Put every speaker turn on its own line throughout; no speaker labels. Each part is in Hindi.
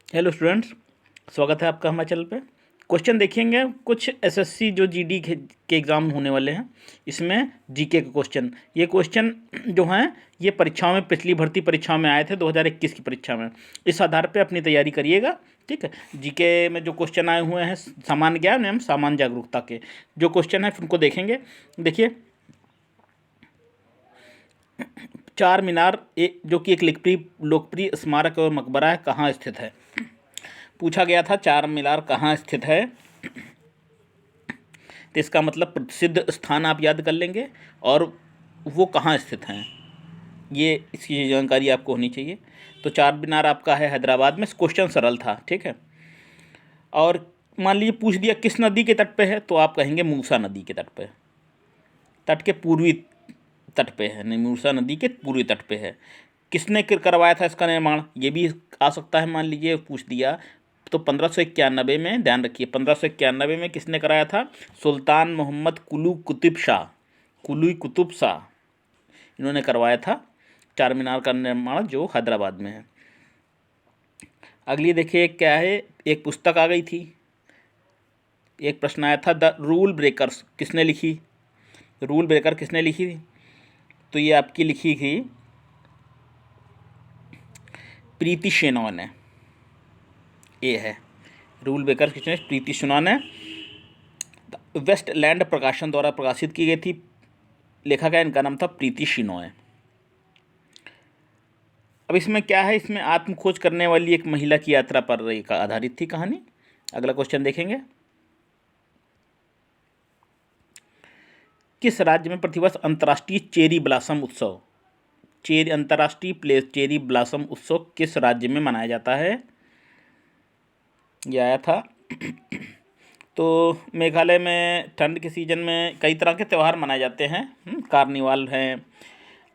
हेलो स्टूडेंट्स, स्वागत है आपका हमारे चैनल पे। क्वेश्चन देखेंगे कुछ एसएससी जो जीडी के एग्ज़ाम होने वाले हैं, इसमें जीके के क्वेश्चन। ये क्वेश्चन जो हैं ये परीक्षाओं में, पिछली भर्ती परीक्षाओं में आए थे 2021 की परीक्षा में। इस आधार पे अपनी तैयारी करिएगा, ठीक है। जीके में जो क्वेश्चन आए हुए हैं सामान्य ज्ञान एवं सामान्य जागरूकता के जो क्वेश्चन हैं उनको देखेंगे। देखिए, चार मीनार जो कि एक लोकप्रिय स्मारक और मकबरा है, कहाँ स्थित है। पूछा गया था चार मीनार कहाँ स्थित है, तो इसका मतलब प्रसिद्ध स्थान आप याद कर लेंगे और वो कहाँ स्थित हैं, ये इसकी जानकारी आपको होनी चाहिए। तो चार मीनार आपका है हैदराबाद में। क्वेश्चन सरल था, ठीक है। और मान लीजिए पूछ दिया किस नदी के तट पे है, तो आप कहेंगे मूसा नदी के तट पे, तट के पूर्वी तट पे है, नहीं, मूसा नदी के पूर्वी तट पे है। किसने करवाया था इसका निर्माण, ये भी आ सकता है। मान लीजिए पूछ दिया तो 1591 में, ध्यान रखिए 1591 में किसने कराया था, सुल्तान मोहम्मद कुली कुतुब शाह, इन्होंने करवाया था चार मीनार का निर्माण जो हैदराबाद में है। अगली देखिए क्या है, एक पुस्तक आ गई थी, एक प्रश्न आया था द रूल ब्रेकर्स किसने लिखी, रूल ब्रेकर किसने लिखी थी, तो ये आपकी लिखी थी प्रीति शेनॉय ने। ये है रूल ब्रेकर किसने, प्रीति शेनॉय ने। वेस्टलैंड प्रकाशन द्वारा प्रकाशित की गई थी, लेखक है इनका नाम था प्रीति शेनॉय। अब इसमें क्या है, इसमें आत्मखोज करने वाली एक महिला की यात्रा पर एक आधारित थी कहानी। अगला क्वेश्चन देखेंगे, किस राज्य में प्रतिवर्ष अंतर्राष्ट्रीय चेरी ब्लॉसम उत्सव, अंतर्राष्ट्रीय चेरी ब्लॉसम उत्सव किस राज्य में मनाया जाता है, यह आया था। तो मेघालय में ठंड के सीजन में कई तरह के त्यौहार मनाए जाते हैं, कार्निवाल हैं।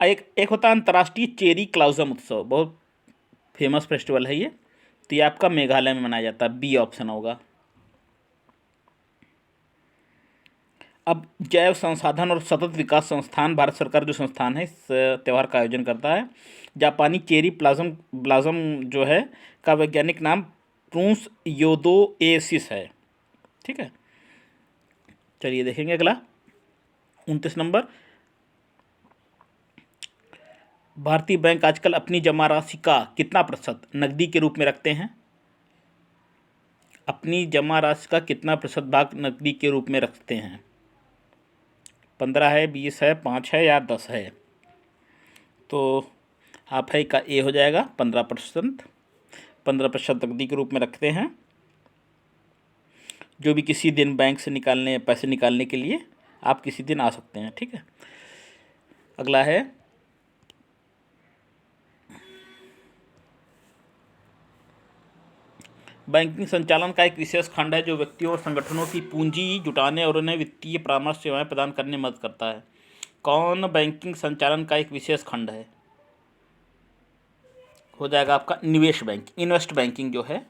एक होता है अंतर्राष्ट्रीय चेरी ब्लॉसम उत्सव, बहुत फेमस फेस्टिवल है ये, तो ये आपका मेघालय में मनाया जाता है, बी ऑप्शन होगा। अब जैव संसाधन और सतत विकास संस्थान, भारत सरकार जो संस्थान है, इस त्यौहार का आयोजन करता है। जापानी चेरी ब्लॉसम जो है का वैज्ञानिक नाम प्रून्स योदोएसिस है, ठीक है। चलिए देखेंगे अगला 29 नंबर, भारतीय बैंक आजकल अपनी जमा राशि का कितना प्रतिशत नकदी के रूप में रखते हैं, अपनी जमा राशि का कितना प्रतिशत भाग नकदी के रूप में रखते हैं। 15 है, 20 है, 5 है या 10 है। तो आप है का ए हो जाएगा 15%। 15% नकदी के रूप में रखते हैं, जो भी किसी दिन बैंक से पैसे निकालने के लिए आप किसी दिन आ सकते हैं, ठीक है। अगला है बैंकिंग संचालन का एक विशेष खंड है जो व्यक्तियों और संगठनों की पूंजी जुटाने और उन्हें वित्तीय परामर्श सेवाएं प्रदान करने में मदद करता है। कौन बैंकिंग संचालन का एक विशेष खंड है, हो जाएगा आपका निवेश बैंकिंग, इन्वेस्ट बैंकिंग जो है,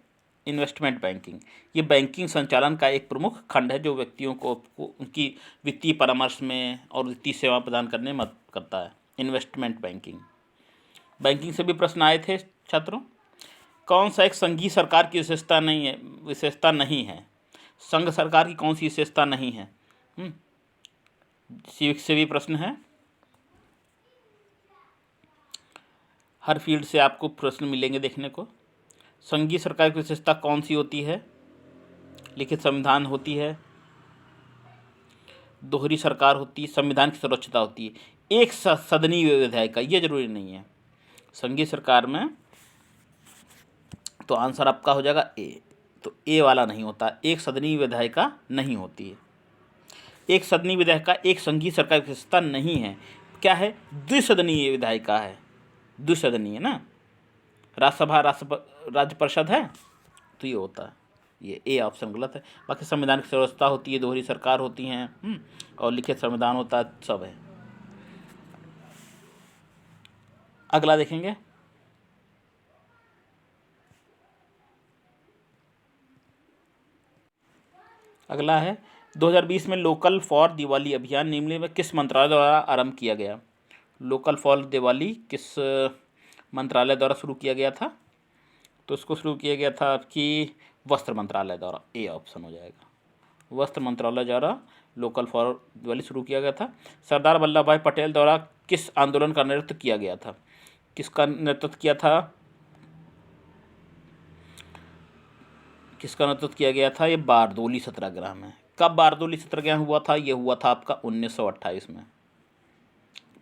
इन्वेस्टमेंट बैंकिंग। ये बैंकिंग संचालन का एक प्रमुख खंड है जो व्यक्तियों को उनकी वित्तीय परामर्श में और वित्तीय सेवा प्रदान करने में मदद करता है, इन्वेस्टमेंट बैंकिंग। बैंकिंग से भी प्रश्न आए थे छात्रों। कौन सा एक संघीय सरकार की विशेषता नहीं है, संघ सरकार की कौन सी विशेषता नहीं है, सिविक से भी प्रश्न है। हर फील्ड से आपको प्रश्न मिलेंगे देखने को। संघीय सरकार की विशेषता कौन सी होती है, लिखित संविधान होती है, दोहरी सरकार होती है, संविधान की सर्वोच्चता होती है, एक सदनीय विधायिका, ये जरूरी नहीं है संघीय सरकार में। तो आंसर आपका हो जाएगा ए, तो ए वाला नहीं होता, एक सदनीय विधायिका नहीं होती है। एक सदनीय विधायिका एक संघीय सरकार की विशेषता नहीं है, क्या है, द्विसदनीय विधायिका है, द्विसदनीय ना, राज्यसभा राज्य परिषद है, तो ये होता है, ये ए ऑप्शन गलत है। बाकी संविधान की व्यवस्था होती है, दोहरी सरकार होती हैं, और लिखित संविधान होता है, सब है। अगला देखेंगे, अगला है 2020 में लोकल फॉर दिवाली अभियान निम्नलिखित में किस मंत्रालय द्वारा आरंभ किया गया। लोकल फॉर दिवाली किस मंत्रालय द्वारा शुरू किया गया था, तो उसको शुरू किया गया था कि वस्त्र मंत्रालय द्वारा, ए ऑप्शन हो जाएगा, वस्त्र मंत्रालय द्वारा लोकल फॉर दिवाली शुरू किया गया था। सरदार वल्लभ भाई पटेल द्वारा किस आंदोलन का नेतृत्व किया गया था? किसका नेतृत्व किया था? किसका नेतृत्व किया गया था? ये बारदोली सत्याग्रह में। कब बारदोली सत्याग्रह हुआ था? ये हुआ था आपका 1928 में।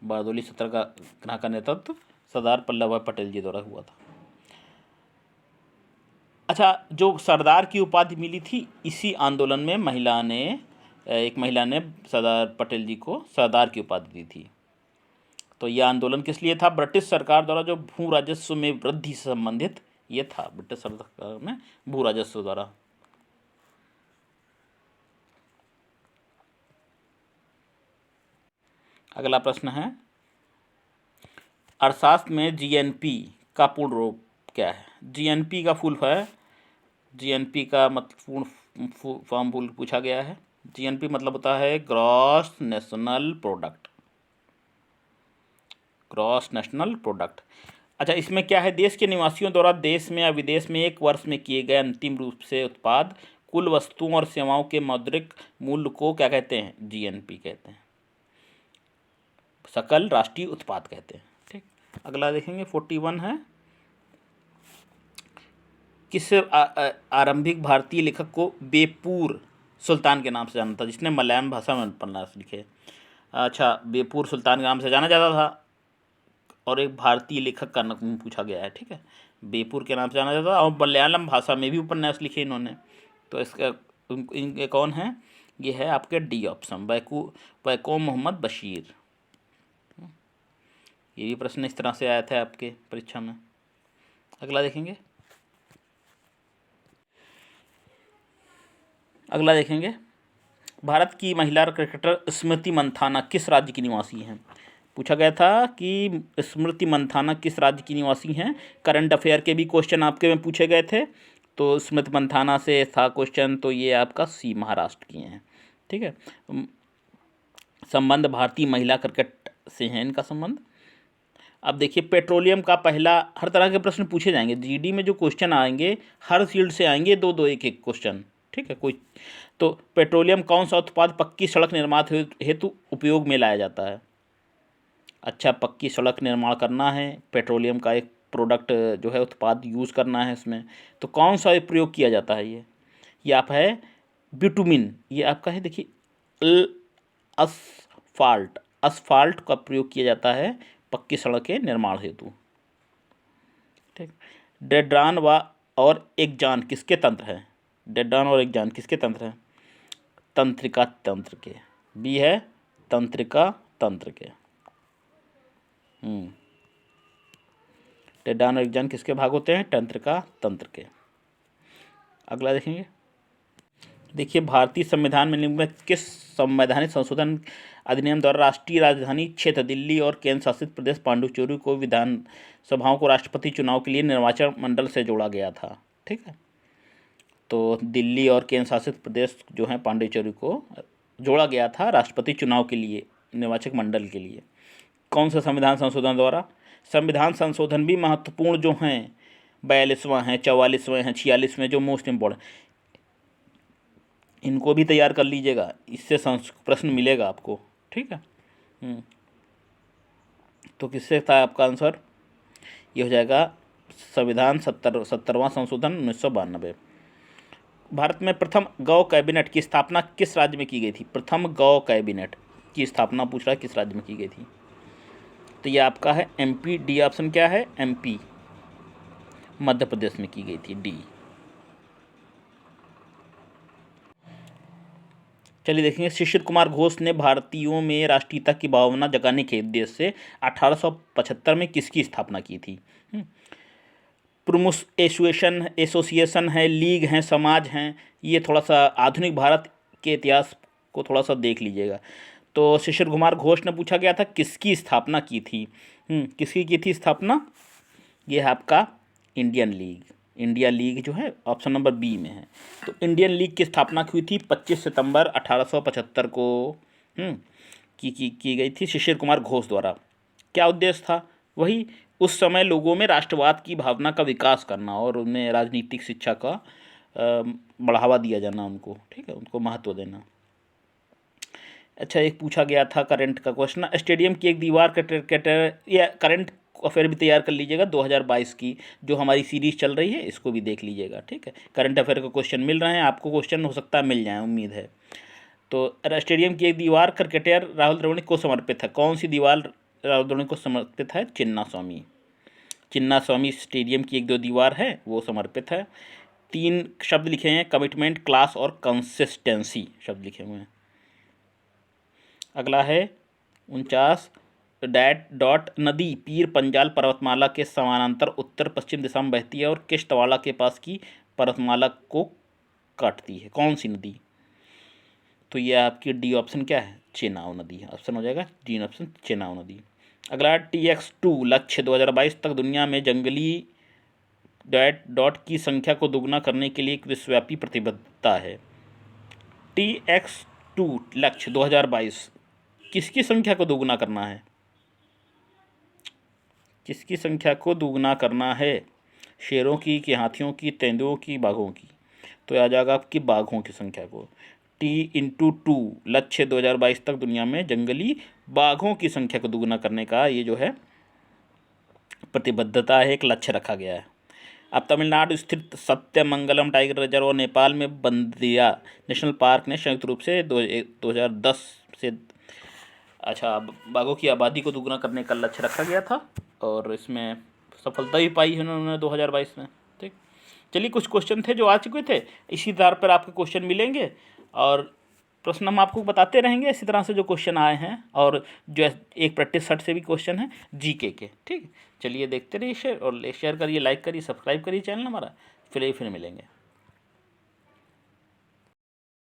बारदोली सत्याग्रह का नेतृत्व सरदार वल्लभ भाई पटेल जी द्वारा हुआ था। अच्छा, जो सरदार की उपाधि मिली थी इसी आंदोलन में एक महिला ने सरदार पटेल जी को सरदार की उपाधि दी थी। तो यह आंदोलन किस लिए था? ब्रिटिश सरकार द्वारा जो भू राजस्व में वृद्धि से संबंधित ये था, ब्रिटिश सरकार में भू राजस्व द्वारा। अगला प्रश्न है, अर्थशास्त्र में जीएनपी का पूर्ण रूप क्या है? जीएनपी का फुल है, जीएनपी का मतलब फॉर्म फुल पूछा गया है। जीएनपी मतलब होता है gross national product, gross national product. अच्छा, इसमें क्या है? देश के निवासियों द्वारा देश में या विदेश में एक वर्ष में किए गए अंतिम रूप से उत्पाद कुल वस्तुओं और सेवाओं के मौद्रिक मूल्य को क्या कहते हैं? जीएनपी कहते हैं, सकल राष्ट्रीय उत्पाद कहते हैं। ठीक, अगला देखेंगे 41 है, किस आरंभिक भारतीय लेखक को बेपूर सुल्तान के नाम से जाना था, जिसने मलयालम भाषा में उपन्यास लिखे? अच्छा, बेपूर सुल्तान के नाम से जाना जाता था और एक भारतीय लेखक का नाम पूछा गया है। ठीक है, बेपूर के नाम से जाना जाता था और मलयालम भाषा में भी उपन्यास लिखे इन्होंने। तो इसका इनके कौन है? ये है आपके डी ऑप्शन, वैकोम मोहम्मद बशीर। ये भी प्रश्न इस तरह से आया था आपके परीक्षा में। अगला देखेंगे, भारत की महिला क्रिकेटर स्मृति मंथाना किस राज्य की निवासी हैं? पूछा गया था कि स्मृति मंथाना किस राज्य की निवासी हैं। करंट अफेयर के भी क्वेश्चन आपके में पूछे गए थे, तो स्मृति मंथाना से था क्वेश्चन, तो ये आपका सी महाराष्ट्र की हैं। ठीक है, संबंध भारतीय महिला क्रिकेट से हैं इनका संबंध। अब देखिए, पेट्रोलियम का पहला, हर तरह के प्रश्न पूछे जाएंगे जीडी में, जो क्वेश्चन आएंगे हर फील्ड से आएंगे, दो दो एक एक क्वेश्चन। ठीक है, कोई तो पेट्रोलियम कौन सा उत्पाद पक्की सड़क निर्माण हेतु उपयोग में लाया जाता है? अच्छा, पक्की सड़क निर्माण करना है, पेट्रोलियम का एक प्रोडक्ट जो है उत्पाद यूज़ करना है इसमें, तो कौन सा प्रयोग किया जाता है? ये आप है बिटुमिन, ये आपका है देखिए असफाल्ट का प्रयोग किया जाता है पक्की सड़क के निर्माण हेतु। ठीक, डेड्रान और एक्जान किसके तंत्र है? डेड्रान और एक्जान किसके तंत्र है? तंत्रिका तंत्र के। बी है तंत्रिका तंत्र के। डेड्रान और एक्जान किसके भाग होते हैं? तंत्रिका तंत्र के। अगला देखेंगे, देखिए, भारतीय संविधान में निम्नलिखित किस संवैधानिक संशोधन अधिनियम द्वारा राष्ट्रीय राजधानी क्षेत्र दिल्ली और केंद्र शासित प्रदेश पांडुचेरी को विधानसभाओं को राष्ट्रपति चुनाव के लिए निर्वाचन मंडल से जोड़ा गया था? ठीक है, तो दिल्ली और केंद्र शासित प्रदेश जो हैं पांडुचेरी को जोड़ा गया था राष्ट्रपति चुनाव के लिए, निर्वाचक मंडल के लिए। कौन सा संविधान संशोधन द्वारा? संविधान संशोधन भी महत्वपूर्ण जो हैं 42वां हैं, 44वें हैं, 46वें जो मोस्ट इम्पोर्टेंट, इनको भी तैयार कर लीजिएगा, इससे प्रश्न मिलेगा आपको। ठीक है, तो किससे था आपका आंसर? ये हो जाएगा संविधान 70वां संशोधन 1992। भारत में प्रथम गौ कैबिनेट की स्थापना किस राज्य में की गई थी? प्रथम गौ कैबिनेट की स्थापना पूछ रहा है किस राज्य में की गई थी? तो ये आपका है एमपी। डी ऑप्शन क्या है? एमपी, मध्य प्रदेश में की गई थी, डी। चलिए देखेंगे, शिशिर कुमार घोष ने भारतीयों में राष्ट्रीयता की भावना जगाने के उद्देश्य से 1875 में किसकी स्थापना की थी? प्रमुख एसोसिएशन है, लीग हैं, समाज हैं, ये थोड़ा सा आधुनिक भारत के इतिहास को थोड़ा सा देख लीजिएगा। तो शिशिर कुमार घोष ने पूछा गया था किसकी स्थापना की थी? किसकी की थी स्थापना? ये है आपका इंडियन लीग, इंडिया लीग जो है ऑप्शन नंबर बी में है। तो इंडियन लीग की स्थापना हुई थी 25 सितंबर 1875 को की गई थी शिशिर कुमार घोष द्वारा। क्या उद्देश्य था? वही उस समय लोगों में राष्ट्रवाद की भावना का विकास करना और उनमें राजनीतिक शिक्षा का बढ़ावा दिया जाना उनको, ठीक है, उनको महत्व देना। अच्छा, एक पूछा गया था करंट का क्वेश्चन, स्टेडियम की एक दीवार या करंट अफेयर भी तैयार कर लीजिएगा 2022 की जो हमारी सीरीज चल रही है, इसको भी देख लीजिएगा, ठीक है। करंट अफेयर का क्वेश्चन मिल रहे हैं आपको, क्वेश्चन हो सकता है मिल जाए, उम्मीद है। तो स्टेडियम की एक दीवार क्रिकेटर राहुल द्रविड़ को समर्पित है। कौन सी दीवार राहुल द्रविड़ को समर्पित है? चिन्ना स्वामी। चिन्ना स्वामी स्टेडियम की एक जो दीवार है वो समर्पित है। 3 शब्द लिखे हैं, कमिटमेंट, क्लास और कंसिस्टेंसी शब्द लिखे हुए हैं। अगला है 49, डैट डॉट नदी पीर पंजाल पर्वतमाला के समानांतर उत्तर पश्चिम दिशा में बहती है और किस तवाला के पास की पर्वतमाला को काटती है? कौन सी नदी? तो ये आपकी डी ऑप्शन क्या है? चेनाब नदी ऑप्शन हो जाएगा, डी ऑप्शन चेनाब नदी। अगला TX2 लक्ष्य 2022 तक दुनिया में जंगली डैट डॉट की संख्या को दोगुना करने के लिए एक विश्वव्यापी प्रतिबद्धता है। TX2 लक्ष्य 2022 किसकी संख्या को दोगुना करना है? किसकी संख्या को दोगुना करना है? शेरों की, कि हाथियों की, तेंदुओं की, बाघों की? तो आ जाएगा आपकी बाघों की संख्या को। T/2 लक्ष्य 2022 तक दुनिया में जंगली बाघों की संख्या को दोगुना करने का ये जो है प्रतिबद्धता है, एक लक्ष्य रखा गया है। अब तमिलनाडु स्थित सत्यमंगलम टाइगर रिजर्व और नेपाल में बंदिया नेशनल पार्क ने संयुक्त रूप से 2010 से बाघों की आबादी को दोगुना करने का लक्ष्य रखा गया था और इसमें सफलता भी पाई है उन्होंने 2022 में। ठीक, चलिए कुछ क्वेश्चन थे जो आ चुके थे, इसी आधार पर आपके क्वेश्चन मिलेंगे और प्रश्न हम आपको बताते रहेंगे इसी तरह से जो क्वेश्चन आए हैं, और जो एक प्रैक्टिस सेट से भी क्वेश्चन है जीके के। ठीक, चलिए देखते रहिए, शेयर करिए, लाइक करिए, सब्सक्राइब करिए चैनल हमारा। फिर मिलेंगे।